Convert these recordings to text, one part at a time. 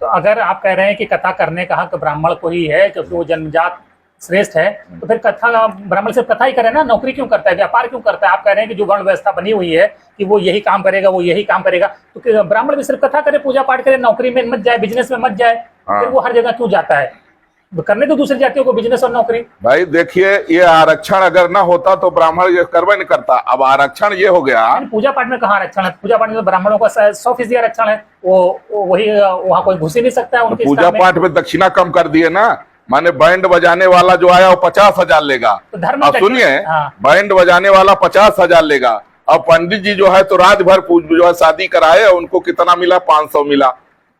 तो अगर आप कह रहे हैं कि कथा करने का हक ब्राह्मण को ही है क्योंकि वो जन्मजात श्रेष्ठ है, तो फिर कथा ब्राह्मण सिर्फ कथा ही करे ना, नौकरी क्यों करता है, व्यापार क्यों करता है? आप कह रहे हैं कि जो वर्ण व्यवस्था बनी हुई है कि वो यही काम करेगा, वो यही काम करेगा, तो ब्राह्मण भी सिर्फ कथा करे, पूजा पाठ करे, नौकरी में मत जाए, बिजनेस में मत जाए, फिर वो हर जगह क्यों जाता है? करने तो दूसरी जातियों को बिजनेस और नौकरी। भाई देखिए, ये आरक्षण अगर ना होता तो ब्राह्मण ये करवे नहीं करता। अब आरक्षण ये हो गया। पूजा पाठ में कहाँ आरक्षण है? पूजा पाठ में तो ब्राह्मणों का 100% आरक्षण है, वो वही वहाँ कोई घुस ही नहीं सकता है उनके। पूजा पाठ में दक्षिणा कम कर दिए ना, माने बैंड बजाने वाला जो आया वो 50,000 लेगा। तो धर्म अब सुनिए, बैंड बजाने वाला 50,000 लेगा। अब पंडित जी जो है तो रात भर जो है शादी कराए, उनको कितना मिला? 500 मिला।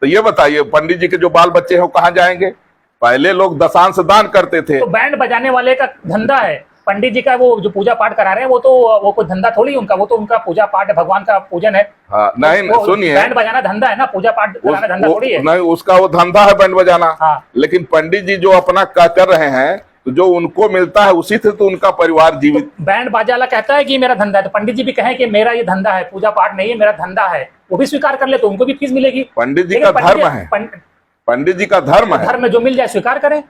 तो ये बताइए पंडित जी के जो बाल बच्चे हैं वो कहाँ जाएंगे? पहले लोग दशांश दान करते थे। तो बैंड बजाने वाले का धंधा है, पंडित जी का वो जो पूजा पाठ करा रहे हैं वो कोई धंधा थोड़ी उनका, वो तो उनका पूजा पाठ है, भगवान का पूजन है। हाँ, नहीं सुनिए, बैंड बजाना धंधा है ना, पूजा पाठ कराना धंधा थोड़ी है। नहीं, उसका वो धंधा है बैंड बजाना। हाँ। लेकिन पंडित जी जो अपना कर रहे हैं, तो जो उनको मिलता है उसी से तो उनका परिवार जीवित। तो बैंड बाजा वाला कहता है कि मेरा धंधा है, तो पंडित जी भी कहें कि मेरा ये धंधा है, पूजा पाठ नहीं है, मेरा धंधा है, वो भी स्वीकार कर ले तो उनको भी फीस मिलेगी। पंडित जी का धर्म है, पंडित जी का धर्म है, धर्म में जो मिल जाए स्वीकार करें,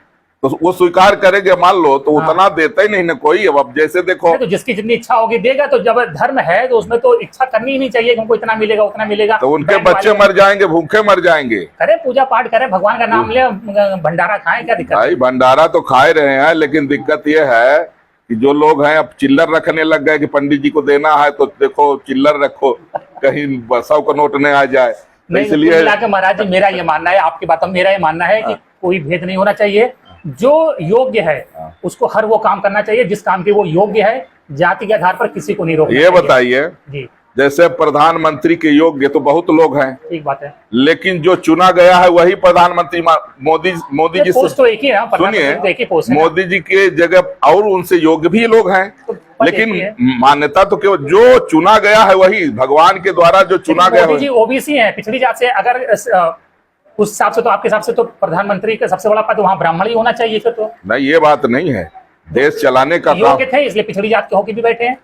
तो वो स्वीकार करेंगे मान लो, तो उतना देता ही नहीं ना कोई। अब जैसे देखो, तो जिसकी जितनी इच्छा होगी देगा, तो जब धर्म है तो उसमें तो इच्छा करनी ही नहीं चाहिए कि हमको इतना मिलेगा उतना मिलेगा। तो उनके बच्चे मर जाएंगे, भूखे मर जाएंगे। करे पूजा पाठ करे, भगवान का नाम ले, भंडारा खाएं, क्या दिक्कत? भाई भंडारा तो खाए रहे हैं, लेकिन दिक्कत ये है कि जो लोग हैं अब चिल्लर रखने लग गए कि पंडित जी को देना है तो देखो चिल्लर रखो, कहीं 100 का नोट नहीं आ जाए। इसलिए महाराज जी, मेरा ये मानना है, आपकी बात मेरा ये मानना है कि कोई भेद नहीं होना चाहिए। जो योग्य है उसको हर वो काम करना चाहिए जिस काम के वो योग्य है, जाति के आधार पर किसी को नहीं रोकना। ये बताइए जी, जैसे प्रधानमंत्री के योग्य तो बहुत लोग हैं, ठीक बात है, लेकिन जो चुना गया है वही प्रधानमंत्री मोदी जी। पोस्ट तो एक ही है, सुनिए, मोदी जी के जगह और उनसे योग्य भी लोग हैं, लेकिन मान्यता तो केवल जो चुना गया है वही, भगवान के द्वारा जो चुना गया है। मोदी जी ओबीसी है, पिछड़ी जात से, अगर उस हिसाब से तो आपके हिसाब से तो प्रधानमंत्री का सबसे बड़ा पद वहाँ ब्राह्मण ही होना चाहिए। फिर तो नहीं, ये बात नहीं है, देश चलाने का योग्य थे इसलिए पिछड़ी जात के होके भी बैठे हैं।